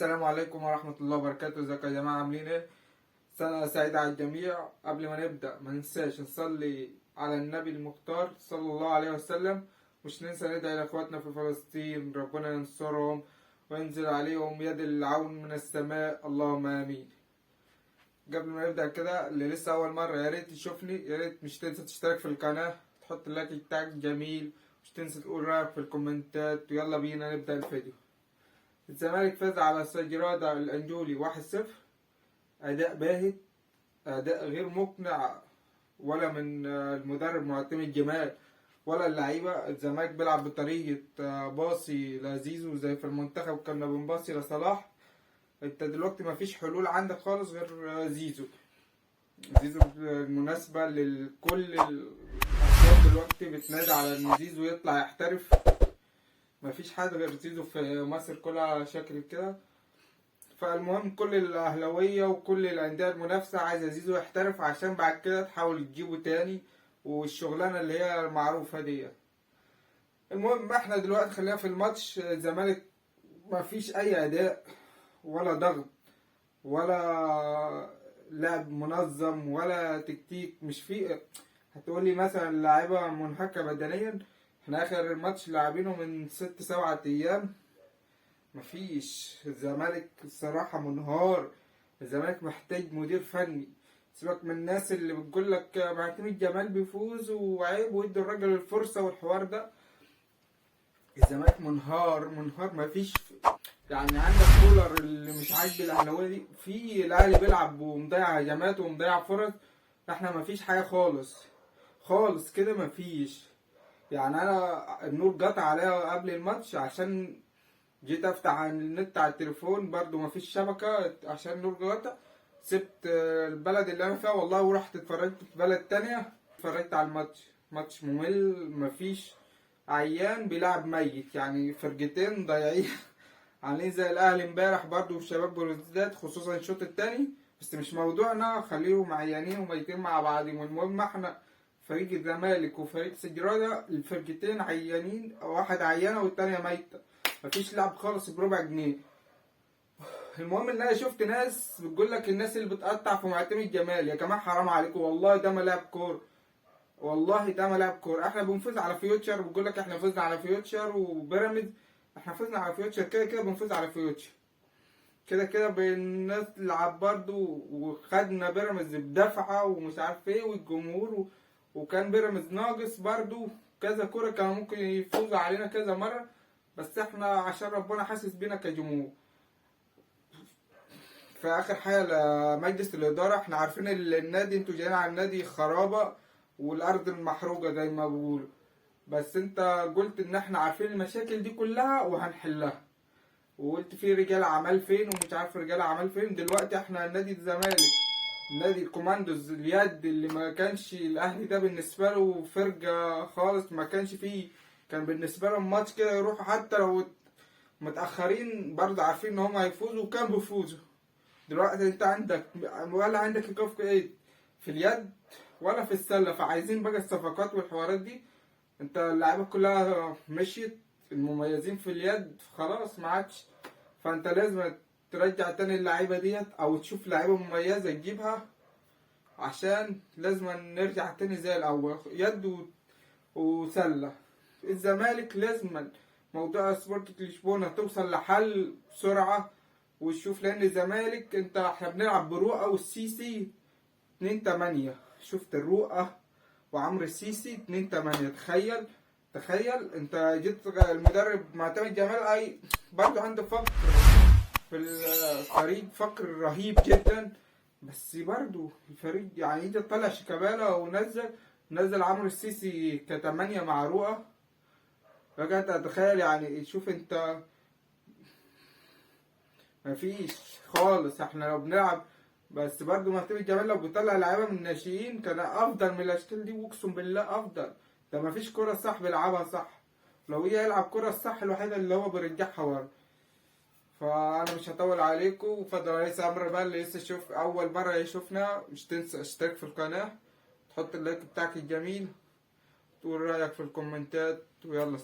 السلام عليكم ورحمة الله وبركاته. ازيكم يا جماعة، عاملين ايه؟ سنة سعيدة على الجميع. قبل ما نبدأ ما ننساش نصلي على النبي المختار صلى الله عليه وسلم، مش ننسى ندعي لإخواتنا في فلسطين ربنا ينصرهم وينزل عليهم يد العون من السماء، اللهم آمين. قبل ما نبدأ كده، اللي لسه أول مرة يا ريت يشوفني، يا ريت مش تنسى تشترك في القناة، تحط اللايك بتاعك جميل، مش تنسى تقول رأيك في الكومنتات، ويلا بينا نبدأ الفيديو. الزمالك فاز على سجرادة الأنجولي 1-0. أداء باهت، أداء غير مقنع، ولا من المدرب معتمد جمال ولا اللعيبة. الزمالك بيلعب بطريقة باصي لزيزو زي في المنتخب كنا بنباصي لصلاح. انت دلوقتي مفيش حلول عندك خالص غير زيزو. زيزو المناسبة لكل الأصوات دلوقتي بتنادي على إن زيزو يطلع يحترف. مفيش حد غير زيزو في مصر كلها شكل كده. فالمهم كل الاهلاويه وكل الانديه المنافسه عايزه زيزو يحترف عشان بعد كده تحاول تجيبه تاني، والشغلانه اللي هي المعروفه دي. المهم احنا دلوقتي خلينا في الماتش. الزمالك مفيش اي اداء ولا ضغط ولا لعب منظم ولا تكتيك. مش فيه. هتقولي مثلا اللاعيبه منهكه بدنيا، احنا اخر ماتش لاعبينه من 6-7 ايام. مفيش. الزمالك الصراحة منهار. الزمالك محتاج مدير فني. سيبك من الناس اللي بتقول لك معتمد جمال بيفوز وعيب ويدي الراجل الفرصة والحوار ده. الزمالك منهار منهار. مفيش. يعني عندك كولر اللي مش عاجب الاهلاويه دي، في الاهلي بيلعب ومضيع هجمات ومضيع فرص. احنا مفيش حاجة خالص خالص كده، مفيش. يعني انا النور قطع عليا قبل الماتش عشان جيت افتح النت على التليفون، برضو مفيش شبكة عشان النور قاطع. سبت البلد اللي انا فيها والله ورحت اتفرجت في بلد تانية. اتفرجت على الماتش. ماتش ممل. مفيش. عيان بيلعب ميت، يعني فرقتين ضايعين عاملين زي الاهلي امبارح برضو وشباب بلوزداد، خصوصا الشوط التاني. بس مش موضوعنا، خليهم عيانين وميتين مع بعضهم. المهم احنا فريق الزمالك وفريق سجرادة الفرقتين عيانين، واحد عيانة والتانية ميتة. مفيش لعب خالص بربع جنيه. المهم ان انا شفت ناس بتقول لك الناس اللي بتقطع في معتمد جمال، يا جماعه حرام عليكم والله، ده ملاعب كور. والله ده ملاعب كور. احنا بنفوز على فيوتشر، بتقول لك احنا فزنا على فيوتشر وبيراميدز. احنا فزنا على فيوتشر كده كده، بنفوز على فيوتشر كده كده. بالناس تلعب برضو، وخدنا بيراميدز بدفعه ومش عارف ايه والجمهور وكان بيراميدز ناقص برضو كذا كوره، كانوا ممكن يفوزوا علينا كذا مره. بس احنا عشان ربنا حاسس بينا كجمهور. في اخر حاجه لمجلس الاداره، احنا عارفين النادي انتوا جايين على النادي خرابه والارض المحروقه زي ما بيقولوا. بس انت قلت ان احنا عارفين المشاكل دي كلها وهنحلها، وقلت في رجال اعمال فين ومش عارف رجال اعمال فين. دلوقتي احنا نادي الزمالك، نادي الكوماندوز اليد اللي ما كانش الاهلي ده بالنسبه له فرقه خالص، ما كانش فيه. كان بالنسبه لهم ماتش كده يروحوا حتى لو متاخرين برضه عارفين ان هم هيفوزوا، وكان بيفوزوا. دلوقتي انت عندك ولا عندك ايقاف ايد في اليد ولا في السله. فعايزين بقى الصفقات والحوارات دي. انت اللعيبه كلها مشيت، المميزين في اليد خلاص ما عادش. فانت لازم ترجع تاني اللعيبه ديت، او تشوف لعيبه مميزه تجيبها، عشان لازم نرجع تاني زي الاول يد وسله. الزمالك لازم موضوع سبورتنج لشبونه توصل لحل بسرعه وتشوف، لان الزمالك احنا بنلعب برؤى والسيسي 2-8. شفت الرؤى وعمرو السيسي 2-8. تخيل انت جيت المدرب معتمد جمال، اي برضه عنده فقر في الفريق، فقر رهيب جدا. بس برضه الفريق يعني يجي طلع شيكابالا ونزل عمرو السيسي ك8 مع رؤى. فجأة تتخيل يعني. شوف انت مفيش خالص. احنا لو بنلعب بس برضه معتمد جمال لو بيطلع لعيبه من الناشئين كان افضل من الاشكال دي، واقسم بالله افضل. ده مفيش كرة صح بيلعبها صح. لو هي يلعب كرة الصح الوحيدة اللي هو بيرجعها ورا. فانا مش هطول عليكم. وفضل رئيس امر بقى اللي لسه شوف اول مرة يشوفنا، مش تنسى اشترك في القناة، تحط اللايك بتاعك الجميل، تقول رايك في الكومنتات، ويلا.